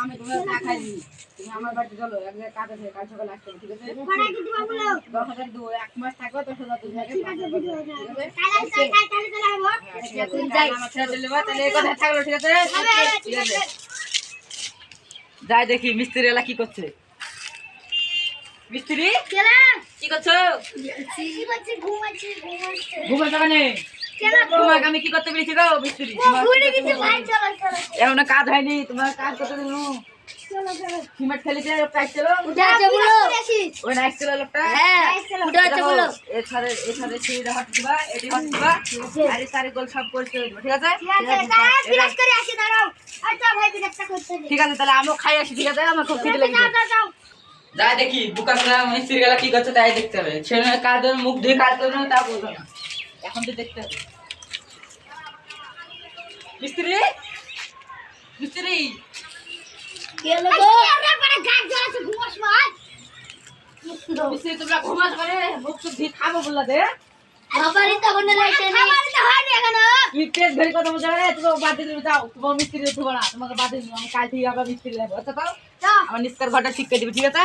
আমি তোমার চা খাই দিই, তুমি আমার বাড়িতে চলো, এক জায়গায় কাজ আছে, কাল সকালে আসতে হবে, ঠিক আছে? 10,000 দেবো, 1 মাস থাকবো, 10,000 দেবো, ঠিক আছে? আমার ছেড়ে দিলে তাহলে এই কথা থাকলো, ঠিক আছে? ঠিক আছে, যাই দেখি মিস্ত্রি এলা কি করছে। মিস্ত্রি কি করছো? ঘুমাচ্ছ মানে? তোমাকে আমি কি করতে বলেছি গো মিস্ত্রি? এখনো কাজ হয়নি, তোমার কাজ করতে দেবো। সিমেন্ট খেলিতে লোকটা আসছিল, ওই না আসছিল লোকটা, এছাড়া সিঁড়িটা হট দিবা, এটি হট দিবা, আর এই চারি গোল সব করতে দেবো, ঠিক আছে? ঠিক আছে, তাহলে আমিও খাই আসি, ঠিক আছে? আমার খুব খিদে লেগেছে। যাই দেখি দোকান মিস্ত্রি গেলা কি করছে তাই দেখতে হবে। ছেলে কাজের মুখ দিয়ে কাজ করবে না তা বলবো না, এখন তো দেখতে হবে। মিস্ত্রি মিস্ত্রি মিস্ত্রি তোমরা ঘুমাস মানে মুখ তো দিয়ে খাবো বললা দে তুই পেট ভরি কথা বলতে হবে, তুমি বাদ দিয়ে যাও, তোমার মিস্ত্রি দেবো না, তোমাকে বাদ দিয়ে আমি কাল থেকে আবার মিস্ত্রি লাগবো। আচ্ছা তাও আমার নিষ্কার ঘরটা ঠিক করে দিবি, ঠিক আছে?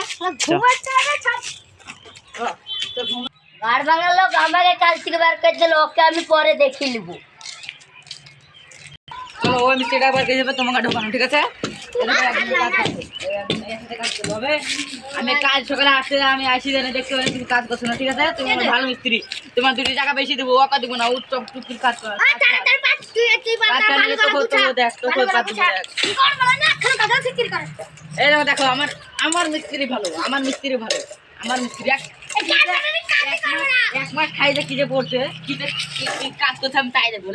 গাড় ভাঙা লোক আমাকে কাল থেকে বার করে দিল, ওকে আমি পরে দেখে নিব। চলো ওই মিস্ত্রিটা আবার দিয়ে যাবে তোমাকে ঢোকানো, ঠিক আছে? আমি কাজ সকালে আসতে আমি আসি জানি দেখতে পাই তুমি কাজ করছো না, ঠিক আছে? তুমি আমার ভালো মিস্ত্রি, তোমার 2টি টাকা বেশি দেবো, ওকা দেবো না, উচ্চ টুকির কাজ করো। এই দেখো আমার আমার মিস্ত্রি ভালো, আমার মিস্ত্রি ভালো, আমার মিস্ত্রি এক মাস খাই যে কি যে পড়ছে, কি কাজ করছে আমি তাই দেখবো।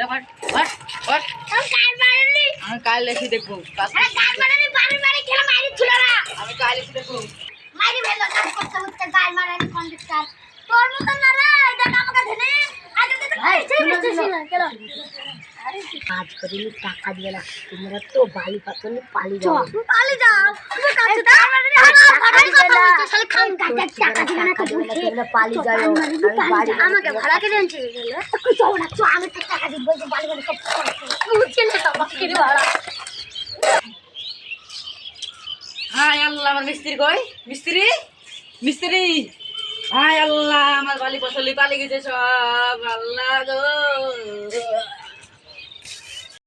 আমি কাল এসে দেখবো, আমি কাল এসে দেখবো। কাজ করিনি টাকা দিয়ে না, তোমরা তো বালি পাতনি পালি যাও, পালি যাও, আমাকে ভাড়া কে দিয়েছি, আমি টাকা দিব ভাড়া। হ্যাঁ আল্লাহ, আমার মিস্ত্রি কই? মিস্ত্রি মিস্ত্রি হায় আল্লাহ, আমার বালি ফসলি পালি গেছে সব, আল্লাহ গো।